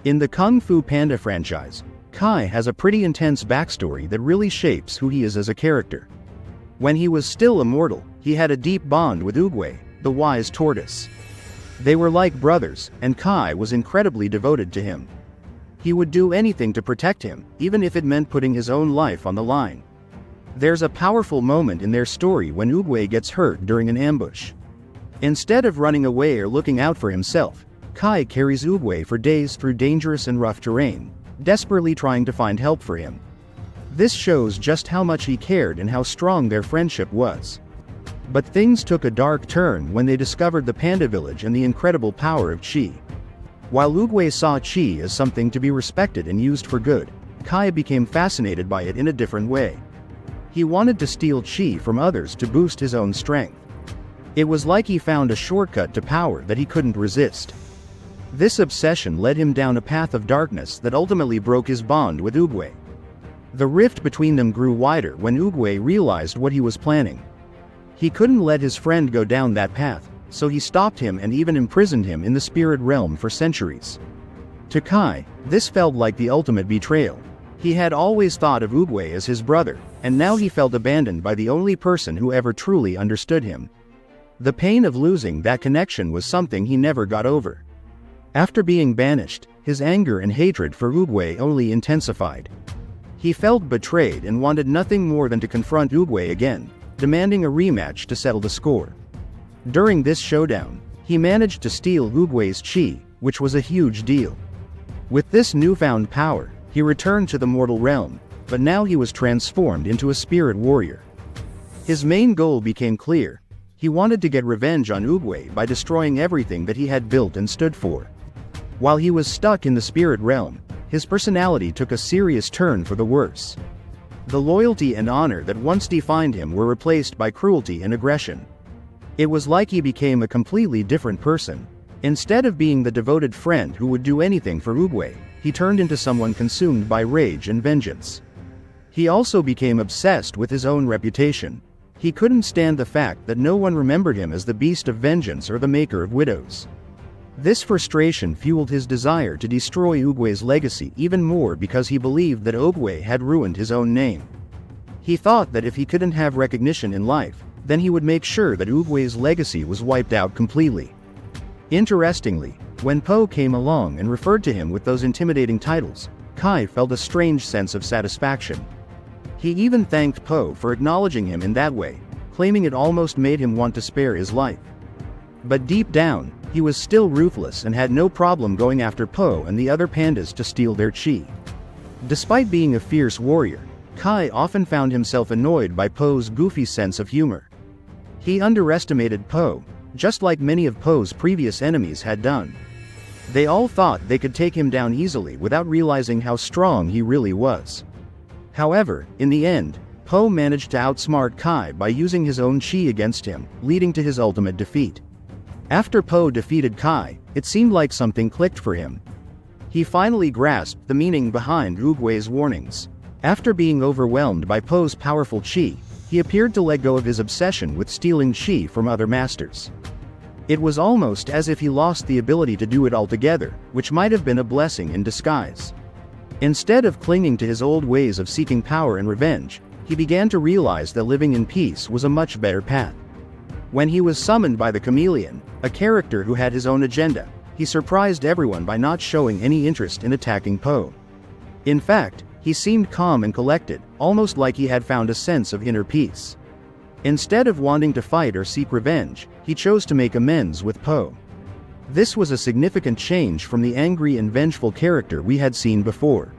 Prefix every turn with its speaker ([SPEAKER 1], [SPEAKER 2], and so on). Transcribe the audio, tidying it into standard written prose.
[SPEAKER 1] In the Kung Fu Panda franchise, Kai has a pretty intense backstory that really shapes who he is as a character. When he was still immortal, he had a deep bond with Oogway, the wise tortoise. They were like brothers, and Kai was incredibly devoted to him. He would do anything to protect him, even if it meant putting his own life on the line. There's a powerful moment in their story when Oogway gets hurt during an ambush. Instead of running away or looking out for himself, Kai carries Oogway for days through dangerous and rough terrain, desperately trying to find help for him. This shows just how much he cared and how strong their friendship was. But things took a dark turn when they discovered the Panda village and the incredible power of Chi. While Oogway saw Chi as something to be respected and used for good, Kai became fascinated by it in a different way. He wanted to steal Chi from others to boost his own strength. It was like he found a shortcut to power that he couldn't resist. This obsession led him down a path of darkness that ultimately broke his bond with Oogway. The rift between them grew wider when Oogway realized what he was planning. He couldn't let his friend go down that path, so he stopped him and even imprisoned him in the spirit realm for centuries. To Kai, this felt like the ultimate betrayal. He had always thought of Oogway as his brother, and now he felt abandoned by the only person who ever truly understood him. The pain of losing that connection was something he never got over. After being banished, his anger and hatred for Oogway only intensified. He felt betrayed and wanted nothing more than to confront Oogway again, demanding a rematch to settle the score. During this showdown, he managed to steal Oogway's Chi, which was a huge deal. With this newfound power, he returned to the mortal realm, but now he was transformed into a spirit warrior. His main goal became clear. He wanted to get revenge on Oogway by destroying everything that he had built and stood for. While he was stuck in the spirit realm, his personality took a serious turn for the worse. The loyalty and honor that once defined him were replaced by cruelty and aggression. It was like he became a completely different person. Instead of being the devoted friend who would do anything for Oogway, he turned into someone consumed by rage and vengeance. He also became obsessed with his own reputation. He couldn't stand the fact that no one remembered him as the Beast of Vengeance or the Maker of Widows. This frustration fueled his desire to destroy Oogway's legacy even more because he believed that Oogway had ruined his own name. He thought that if he couldn't have recognition in life, then he would make sure that Oogway's legacy was wiped out completely. Interestingly, when Po came along and referred to him with those intimidating titles, Kai felt a strange sense of satisfaction. He even thanked Po for acknowledging him in that way, claiming it almost made him want to spare his life. But deep down, he was still ruthless and had no problem going after Po and the other pandas to steal their Chi. Despite being a fierce warrior, Kai often found himself annoyed by Po's goofy sense of humor. He underestimated Po, just like many of Po's previous enemies had done. They all thought they could take him down easily without realizing how strong he really was. However, in the end, Po managed to outsmart Kai by using his own Chi against him, leading to his ultimate defeat. After Po defeated Kai, it seemed like something clicked for him. He finally grasped the meaning behind Oogway's warnings. After being overwhelmed by Po's powerful Chi, he appeared to let go of his obsession with stealing Chi from other masters. It was almost as if he lost the ability to do it altogether, which might have been a blessing in disguise. Instead of clinging to his old ways of seeking power and revenge, he began to realize that living in peace was a much better path. When he was summoned by the chameleon, a character who had his own agenda, he surprised everyone by not showing any interest in attacking Po. In fact, he seemed calm and collected, almost like he had found a sense of inner peace. Instead of wanting to fight or seek revenge, he chose to make amends with Po. This was a significant change from the angry and vengeful character we had seen before.